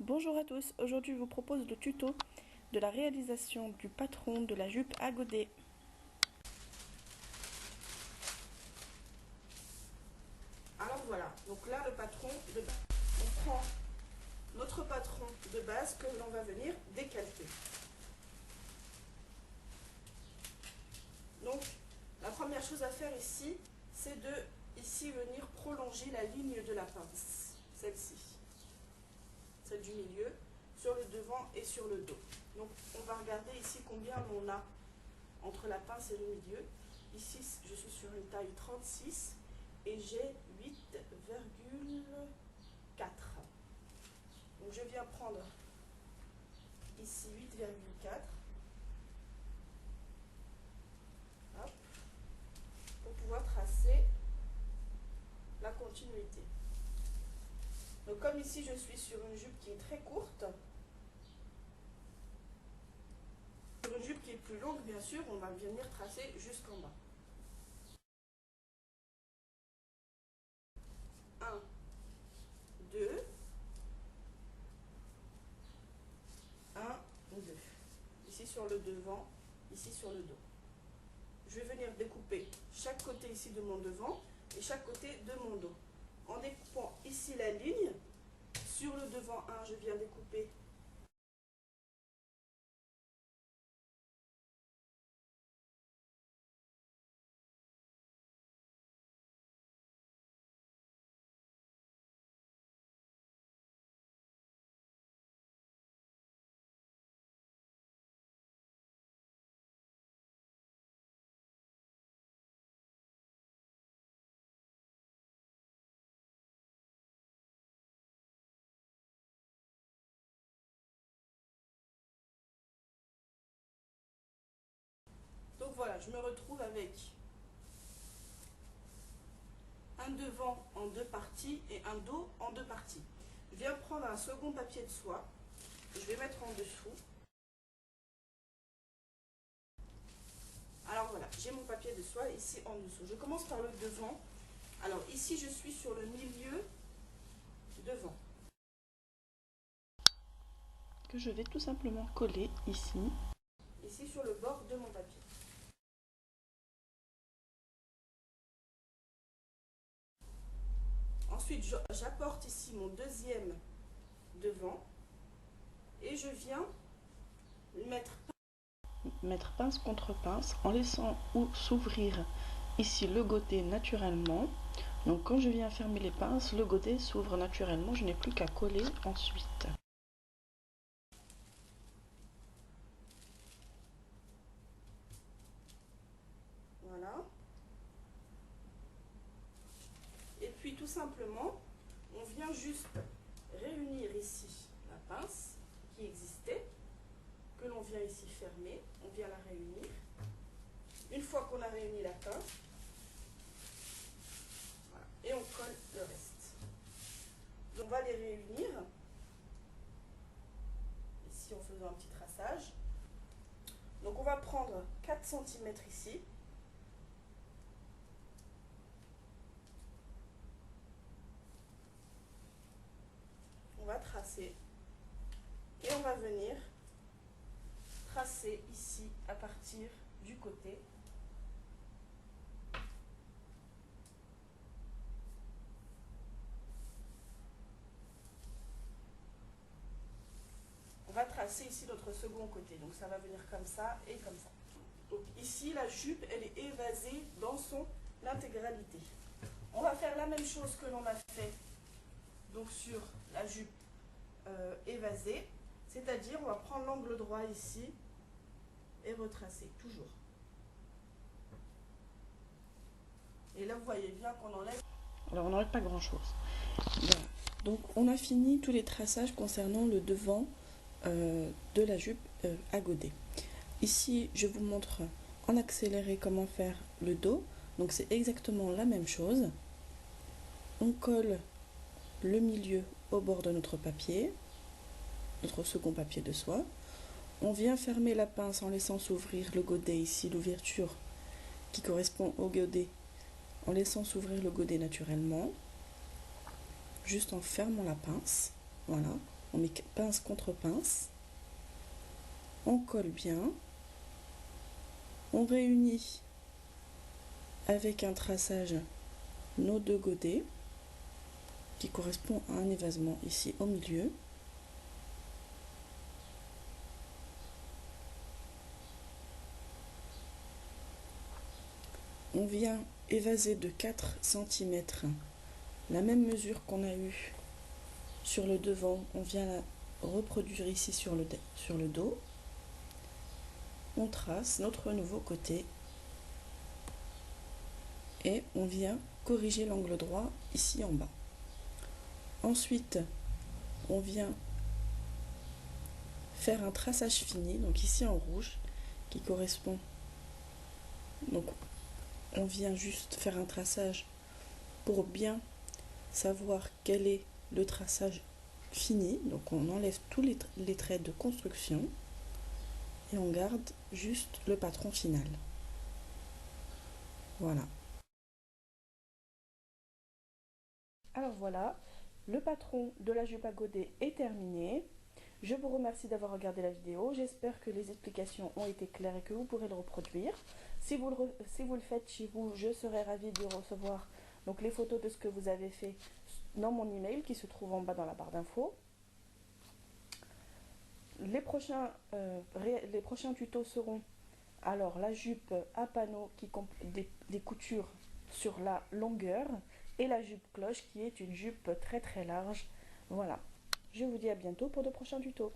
Bonjour à tous, aujourd'hui je vous propose le tuto de la réalisation du patron de la jupe à godets. Alors voilà, donc là le patron de base. On prend notre patron de base que l'on va venir décalquer. Donc la première chose à faire ici, c'est de venir prolonger la ligne de la pince, celle-ci, celle du milieu, sur le devant et sur le dos. Donc on va regarder ici combien on a entre la pince et le milieu. Ici je suis sur une taille 36 et j'ai 8,4. Donc je viens prendre ici 8,4 pour pouvoir tracer la continuité. Donc comme ici je suis sur une jupe qui est très courte, sur une jupe qui est plus longue bien sûr, on va venir tracer jusqu'en bas. 1, 2, 1, 2. Ici sur le devant, ici sur le dos. Je vais venir découper chaque côté ici de mon devant et chaque côté de mon dos. En découpant ici la ligne, sur le devant 1, je viens découper donc voilà, je me retrouve avec un devant en deux parties et un dos en deux parties. Je viens prendre un second papier de soie, je vais mettre en dessous. Alors voilà, j'ai mon papier de soie ici en dessous. Je commence par le devant. Alors ici, je suis sur le milieu devant, Que je vais tout simplement coller ici. Ici sur le bord de mon papier. Ensuite, j'apporte ici mon deuxième devant et je viens Mettre pince contre pince en laissant s'ouvrir ici le godet naturellement. Donc quand je viens fermer les pinces, le godet s'ouvre naturellement, je n'ai plus qu'à coller ensuite. Voilà. Et puis tout simplement, on vient juste réunir ici la pince qui existait, que l'on vient ici fermer, on vient la réunir. Une fois qu'on a réuni la pince, voilà, et on colle le reste. Donc on va les réunir, ici en faisant un petit traçage. Donc on va prendre 4 cm ici. On va tracer et on va venir tracer ici à partir du côté. On va tracer ici notre second côté, donc ça va venir comme ça et comme ça. Donc ici la jupe elle est évasée dans son intégralité. On va faire la même chose que l'on a fait donc sur la jupe évasée, c'est-à-dire on va prendre l'angle droit ici et retracer toujours. Et là vous voyez bien qu'on enlève. Alors on n'enlève pas grand chose. Voilà. Donc on a fini tous les traçages concernant le devant de la jupe à godets. Ici je vous montre en accéléré comment faire le dos. Donc c'est exactement la même chose. On colle le milieu au bord de notre papier, notre second papier de soie. On vient fermer la pince en laissant s'ouvrir le godet ici, l'ouverture qui correspond au godet, en laissant s'ouvrir le godet naturellement, juste en fermant la pince. Voilà, on met pince contre pince, on colle bien, on réunit avec un traçage nos deux godets qui correspond à un évasement ici au milieu. On vient évaser de 4 cm la même mesure qu'on a eue sur le devant, on vient la reproduire ici sur le dos. On trace notre nouveau côté et on vient corriger l'angle droit ici en bas. Ensuite, on vient faire un traçage fini, donc ici en rouge, qui correspond. Donc, on vient juste faire un traçage pour bien savoir quel est le traçage fini. Donc, on enlève tous les traits de construction et on garde juste le patron final. Voilà. Alors voilà, le patron de la jupe à godets est terminé. Je vous remercie d'avoir regardé la vidéo. J'espère que les explications ont été claires et que vous pourrez le reproduire. Si vous le faites chez vous, je serai ravie de recevoir donc les photos de ce que vous avez fait dans mon email qui se trouve en bas dans la barre d'infos. Les prochains tutos seront alors la jupe à panneaux qui comprend des coutures sur la longueur et la jupe cloche qui est une jupe très très large. Voilà, je vous dis à bientôt pour de prochains tutos.